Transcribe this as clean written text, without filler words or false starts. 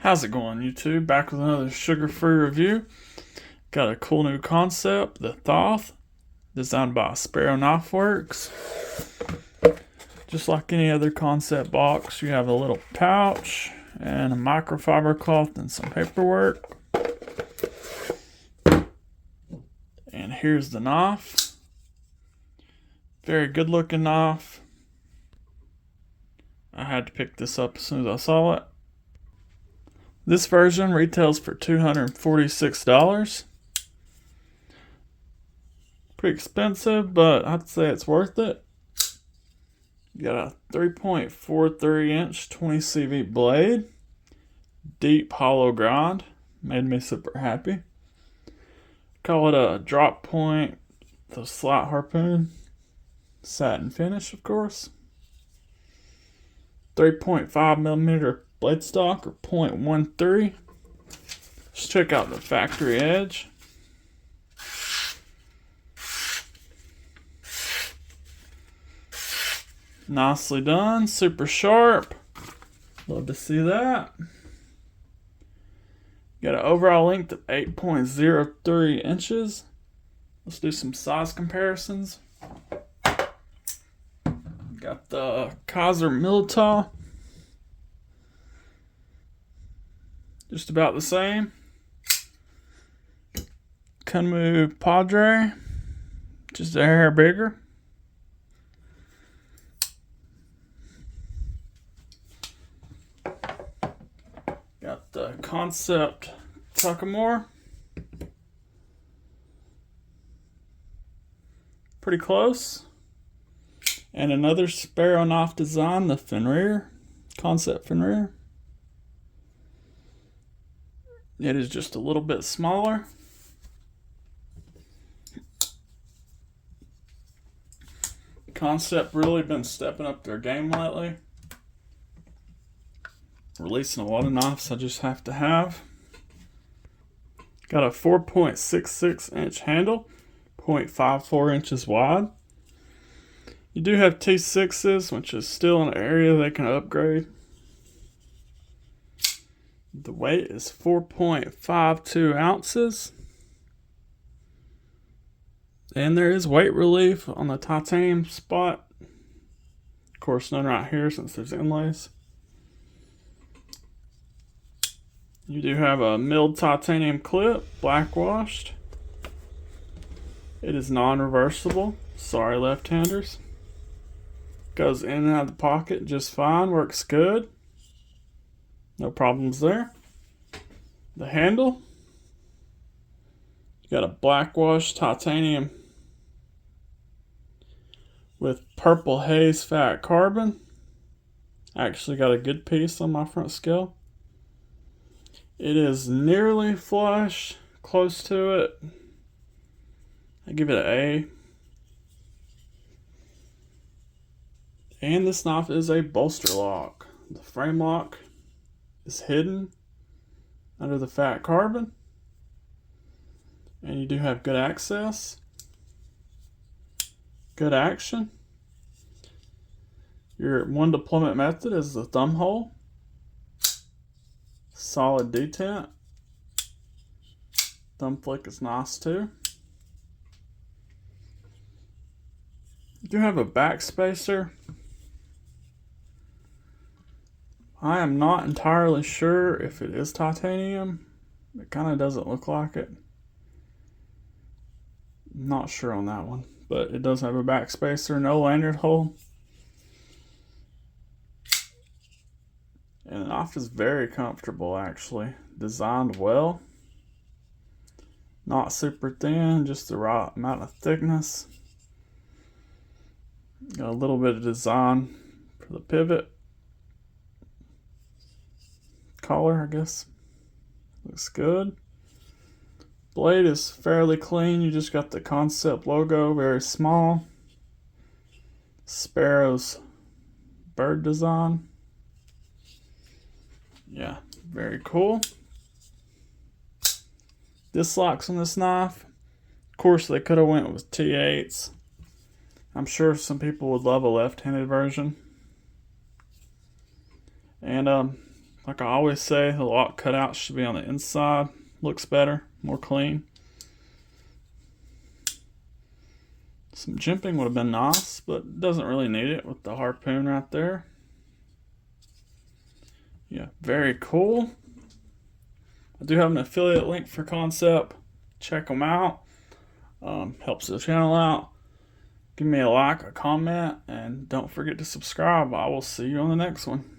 How's it going, YouTube? Back with another sugar-free review. Got a cool new concept, the Thoth, designed by Sparrow Knife Works. Just like any other concept box, you have a little pouch and a microfiber cloth and some paperwork. And here's the knife. Very good looking knife. I had to pick this up as soon as I saw it. This version retails for $246. Pretty expensive, but I'd say it's worth it. You got a 3.43 inch 20 CV blade. Deep hollow grind. Made me super happy. Call it a drop point, the slight harpoon. Satin finish, of course. 3.5 millimeter blade stock, or 0.13. Let's check out the factory edge. Nicely done, super sharp. Love to see that. Got an overall length of 8.03 inches. Let's do some size comparisons. Got the Kaiser Militaw. Just about the same. Kunmu Padre. Just a hair bigger. Got the Kansept Thoth. Pretty close. And another Sparrow knife design, the Fenrir. Kansept Fenrir. It is just a little bit smaller. Kansept really been stepping up their game lately. Releasing a lot of knives I just have to have. Got a 4.66 inch handle, 0.54 inches wide. You do have T6s, which is still an area they can upgrade. The weight is 4.52 ounces. And there is weight relief on the titanium spot. Of course, none right here since there's inlays. You do have a milled titanium clip, black washed. It is non-reversible. Sorry, left-handers. Goes in and out of the pocket just fine, works good. No problems there. The handle. You got a black wash titanium with purple haze fat carbon. Actually got a good piece on my front scale. It is nearly flush, close to it. I give it an A. And this knife is a bolster lock. The frame lock is hidden under the fat carbon. And you do have good access. Good action. Your one deployment method is the thumb hole. Solid detent. Thumb flick is nice too. You do have a back spacer. I am not entirely sure if it is titanium. It kind of doesn't look like it. Not sure on that one, but it does have a back spacer, no lanyard hole. And the knife is very comfortable, actually. Designed well. Not super thin, just the right amount of thickness. Got a little bit of design for the pivot. Collar, I guess. Looks good. Blade is fairly clean. You just got the Kansept logo, very small. Sparrow's bird design. Yeah, very cool. Dislikes on this knife. Of course, they could have went with T8s. I'm sure some people would love a left-handed version. And Like I always say, the lock cutout should be on the inside. Looks better, more clean. Some jimping would have been nice, but doesn't really need it with the harpoon right there. Yeah, very cool. I do have an affiliate link for Kansept. Check them out. Helps the channel out. Give me a like, a comment, and don't forget to subscribe. I will see you on the next one.